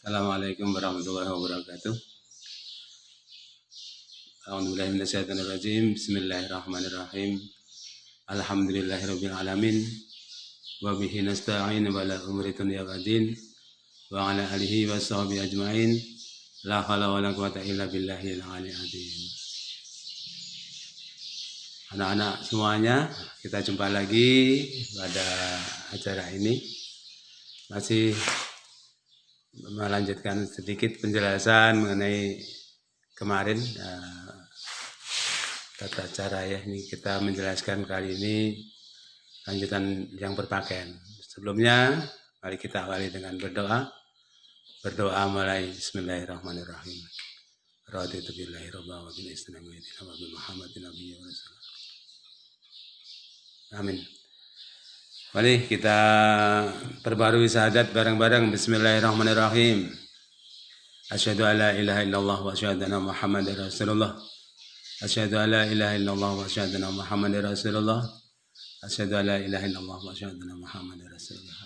Assalamualaikum warahmatullahi wabarakatuh. A'udzubillahi minasyaitonirrajim. Bismillahirrahmanirrahim. Alhamdulillahirabbil alamin. Wa bihi nasta'in wa la umri dunya waddin. Wa ala alihi washabihi ajmain. La haula wala quwata illa billahil aliyyil azim. Anak-anak semuanya, kita jumpa lagi pada acara ini. Masih melanjutkan sedikit penjelasan mengenai kemarin tata cara ya. Ini kita menjelaskan kali ini lanjutan yang berpakaian. Sebelumnya mari kita awali dengan berdoa. Berdoa mulai Bismillahirrahmanirrahim. Raditu billahi rabba wa bil islam wa bi Muhammadin nabiyyi wa rasul. Amin. Mari kita perbarui syahadat bareng-bareng. Bismillahirrahmanirrahim. Asyhadu an la ilaha illallah wa asyhadu anna Muhammadar Rasulullah. Asyhadu an la ilaha illallah wa asyhadu anna Muhammadar Rasulullah. Asyhadu an la ilaha illallah wa asyhadu anna Muhammadar Rasulullah.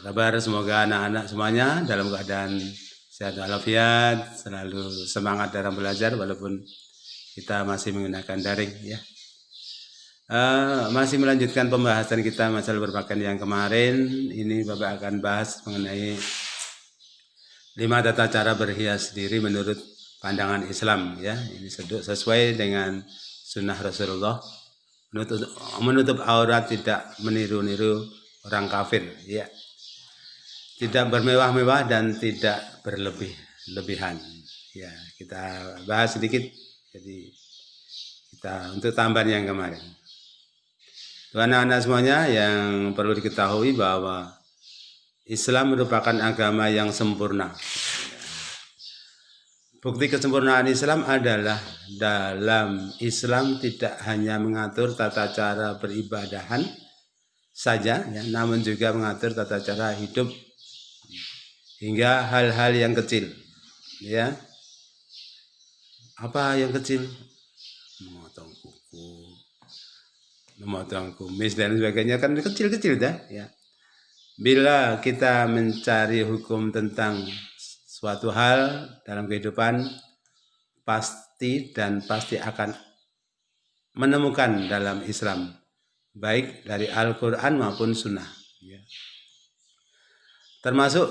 Kabar semoga anak-anak semuanya dalam keadaan sehat walafiat, selalu semangat dalam belajar walaupun kita masih menggunakan daring ya. Masih melanjutkan pembahasan kita masalah berpakaian yang kemarin. Ini Bapak akan bahas mengenai 5 tata cara berhias diri menurut pandangan Islam ya. Ini sesuai dengan sunnah Rasulullah. Menutup aurat, tidak meniru-niru orang kafir ya. Tidak bermewah-mewah dan tidak berlebihan ya. Kita bahas sedikit jadi kita untuk tambahan yang kemarin. Anak-anak semuanya, yang perlu diketahui bahwa Islam merupakan agama yang sempurna. Bukti kesempurnaan Islam adalah dalam Islam tidak hanya mengatur tata cara beribadahan saja, ya, namun juga mengatur tata cara hidup hingga hal-hal yang kecil. Ya, apa yang kecil? Memotong kuku, memotong kumis dan sebagainya kan kecil-kecil dah ya. Bila kita mencari hukum tentang suatu hal dalam kehidupan, pasti akan menemukan dalam Islam, baik dari Al-Quran maupun Sunnah ya. Termasuk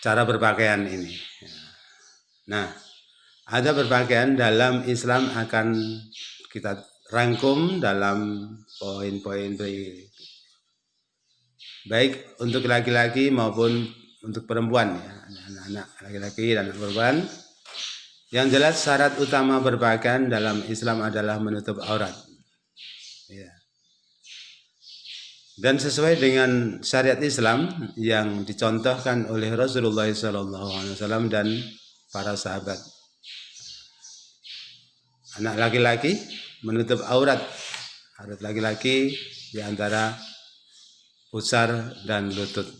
cara berpakaian ini. Nah, ada berpakaian dalam Islam akan kita rangkum dalam poin-poin baik untuk laki-laki maupun untuk perempuan ya, anak-anak laki-laki dan anak perempuan. Yang jelas syarat utama berpakaian dalam Islam adalah menutup aurat ya. Dan sesuai dengan syariat Islam yang dicontohkan oleh Rasulullah SAW dan para sahabat. Anak laki-laki menutup aurat laki-laki di antara pusar dan lutut.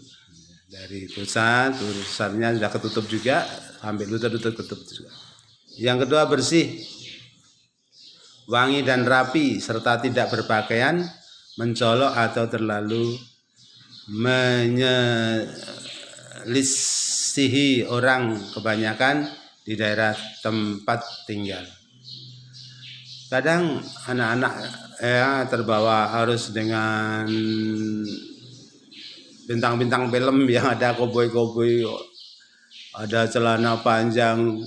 Dari pusarnya sudah ketutup juga, sampai lutut ketutup juga. Yang kedua, bersih, wangi dan rapi, serta tidak berpakaian mencolok atau terlalu menyelisihi orang, kebanyakan di daerah tempat tinggal. Kadang anak-anak ya terbawa harus dengan bintang-bintang film yang ada koboi-koboi, ada celana panjang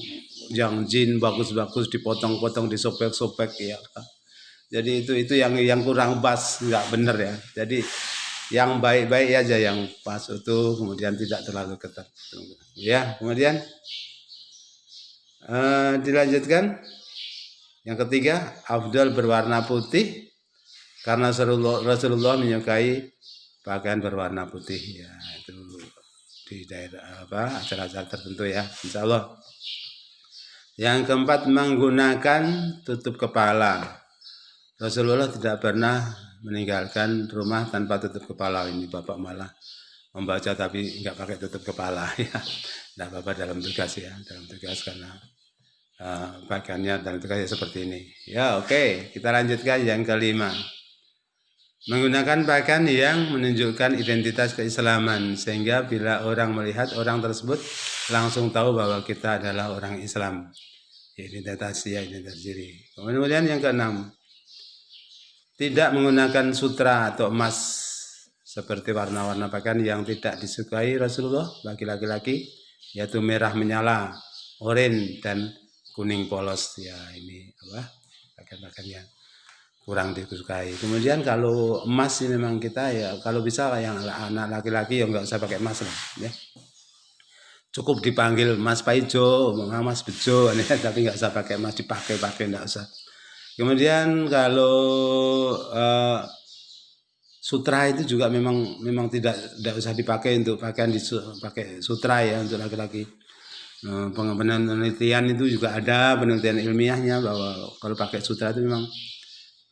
yang jin bagus-bagus dipotong-potong, disobek-sobek ya. Jadi itu yang kurang pas, nggak bener ya. Jadi yang baik-baik aja, yang pas utuh, kemudian tidak terlalu ketat ya. Kemudian dilanjutkan. Yang ketiga, afdal berwarna putih karena Rasulullah menyukai pakaian berwarna putih ya. Itu di daerah acara-acara tertentu ya, insya Allah. Yang keempat, menggunakan tutup kepala. Rasulullah tidak pernah meninggalkan rumah tanpa tutup kepala. Ini Bapak malah membaca tapi nggak pakai tutup kepala ya. Nah, Bapak dalam tugas ya, karena pakaiannya dalam tugasnya seperti ini ya. Oke, kita lanjutkan yang kelima. Menggunakan pakaian yang menunjukkan identitas keislaman, sehingga bila orang melihat orang tersebut langsung tahu bahwa kita adalah orang Islam. Identitas diri. Kemudian yang keenam, tidak menggunakan sutra atau emas seperti warna-warna pakaian yang tidak disukai Rasulullah bagi laki-laki, yaitu merah menyala, oranye dan kuning polos. Ya, ini pakaian-pakaian yang kurang disukai. Kemudian kalau emas ini memang kita ya kalau bisa yang anak laki-laki ya nggak usah pakai emas lah ya. Cukup dipanggil Mas Paijo, Mas Bejo, tapi nggak usah pakai emas, dipakai nggak usah. Kemudian kalau sutra itu juga memang tidak usah dipakai untuk pakaian pakai sutra ya untuk laki-laki. Penelitian itu juga ada penelitian ilmiahnya bahwa kalau pakai sutra itu memang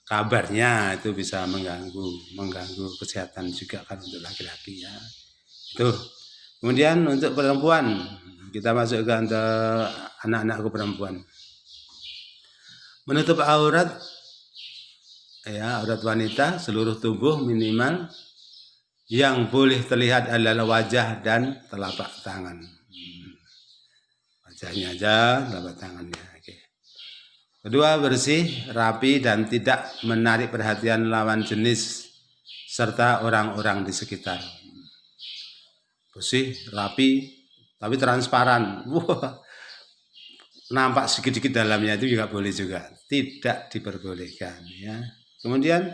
kabarnya itu bisa mengganggu kesehatan juga kan untuk laki-laki ya. Itu. Kemudian untuk perempuan, kita masukkan ke anak-anakku perempuan. Menutup aurat ya, aurat wanita seluruh tubuh minimal, yang boleh terlihat adalah wajah dan telapak tangan. Wajahnya aja, telapak tangannya. Kedua, bersih, rapi, dan tidak menarik perhatian lawan jenis serta orang-orang di sekitar. Bersih, rapi, tapi transparan. Wah, nampak sedikit-sedikit dalamnya itu juga boleh juga. Tidak diperbolehkan. Ya. Kemudian,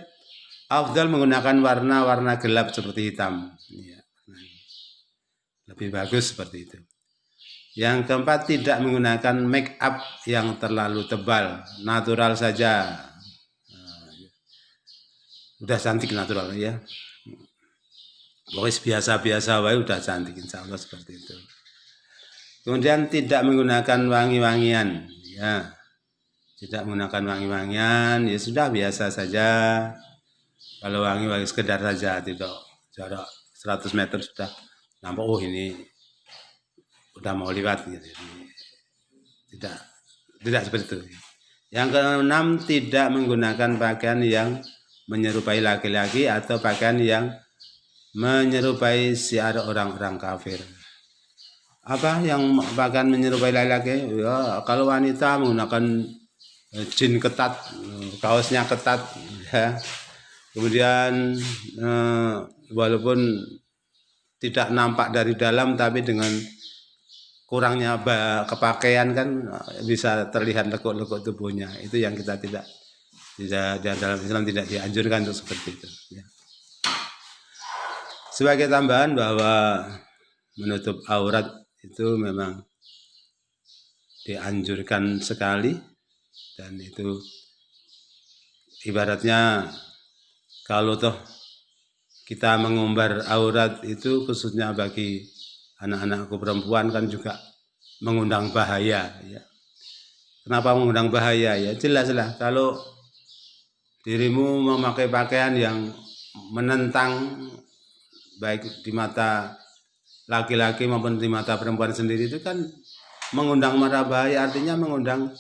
afdal menggunakan warna-warna gelap seperti hitam. Ya. Lebih bagus seperti itu. Yang keempat, tidak menggunakan make up yang terlalu tebal, natural saja. Udah cantik natural ya. Pokoknya biasa-biasa wae udah cantik, insya Allah seperti itu. Kemudian tidak menggunakan wangi-wangian, ya. Tidak menggunakan wangi-wangian, ya sudah biasa saja. Kalau wangi-wangi sekedar saja, tidak jarak 100 meter sudah nampak, oh ini udah mau lewat gitu. Tidak seperti itu. Yang keenam, tidak menggunakan pakaian yang menyerupai laki-laki atau pakaian yang menyerupai syiar orang-orang kafir. Apa yang pakaian menyerupai laki-laki? Ya, kalau wanita menggunakan jin ketat, kaosnya ketat, ya. Kemudian walaupun tidak nampak dari dalam, tapi dengan kurangnya kepakaian kan bisa terlihat lekuk-lekuk tubuhnya. Itu yang kita tidak dalam Islam tidak dianjurkan untuk seperti itu. Ya. Sebagai tambahan bahwa menutup aurat itu memang dianjurkan sekali, dan itu ibaratnya kalau toh kita mengumbar aurat itu khususnya bagi anak-anakku perempuan kan juga mengundang bahaya ya. Kenapa mengundang bahaya ya? Jelaslah kalau dirimu memakai pakaian yang menentang baik di mata laki-laki maupun di mata perempuan sendiri, itu kan mengundang mara bahaya, artinya mengundang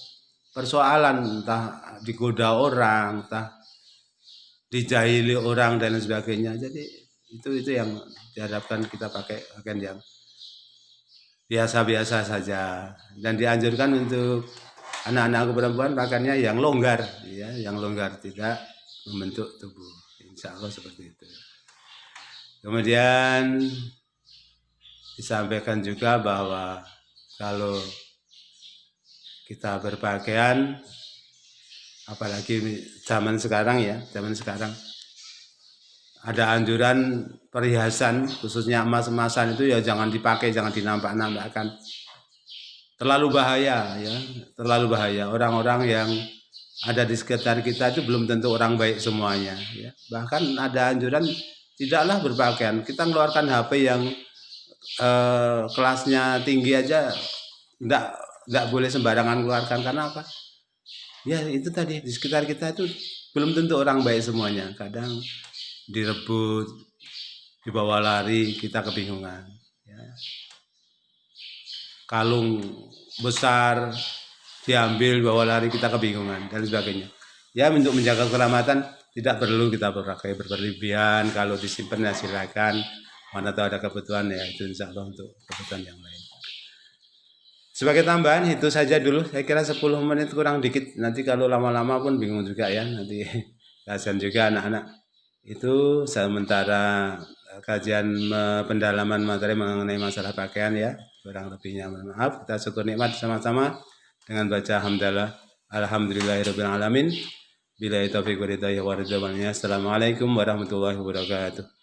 persoalan, entah digoda orang, entah dijahili orang dan lain sebagainya. Jadi itu yang diharapkan kita pakai pakaian yang biasa-biasa saja, dan dianjurkan untuk anak-anakku perempuan pakaiannya yang longgar ya, yang longgar, tidak membentuk tubuh, insya Allah seperti itu. Kemudian disampaikan juga bahwa kalau kita berpakaian, apalagi zaman sekarang ya, ada anjuran perhiasan khususnya emas-emasan itu ya jangan dipakai, jangan dinampak-nampakkan. Terlalu bahaya ya, terlalu bahaya. Orang-orang yang ada di sekitar kita itu belum tentu orang baik semuanya ya. Bahkan ada anjuran tidaklah berpakaian. Kita mengeluarkan HP yang kelasnya tinggi aja enggak boleh sembarangan keluarkan. Karena apa? Ya itu tadi, di sekitar kita itu belum tentu orang baik semuanya. Kadang direbut, dibawa lari, kita kebingungan ya. Kalung besar diambil, bawa lari, kita kebingungan dan sebagainya. Ya, untuk menjaga keselamatan tidak perlu kita pakai berlebihan. Kalau disimpan ya silakan. Mana tahu ada kebutuhan ya itu insya Allah untuk kebutuhan yang lain. Sebagai tambahan itu saja dulu. Saya kira 10 menit kurang dikit. Nanti kalau lama-lama pun bingung juga ya. Nanti kasihan juga anak-anak. Itu sementara kajian pendalaman materi mengenai masalah pakaian ya. Kurang lebihnya mohon maaf. Kita syukur nikmat sama-sama dengan baca hamdalah. Alhamdulillahirabbil alamin. Billahi taufiq wal hidayah wa ridwan. Assalamualaikum warahmatullahi wabarakatuh.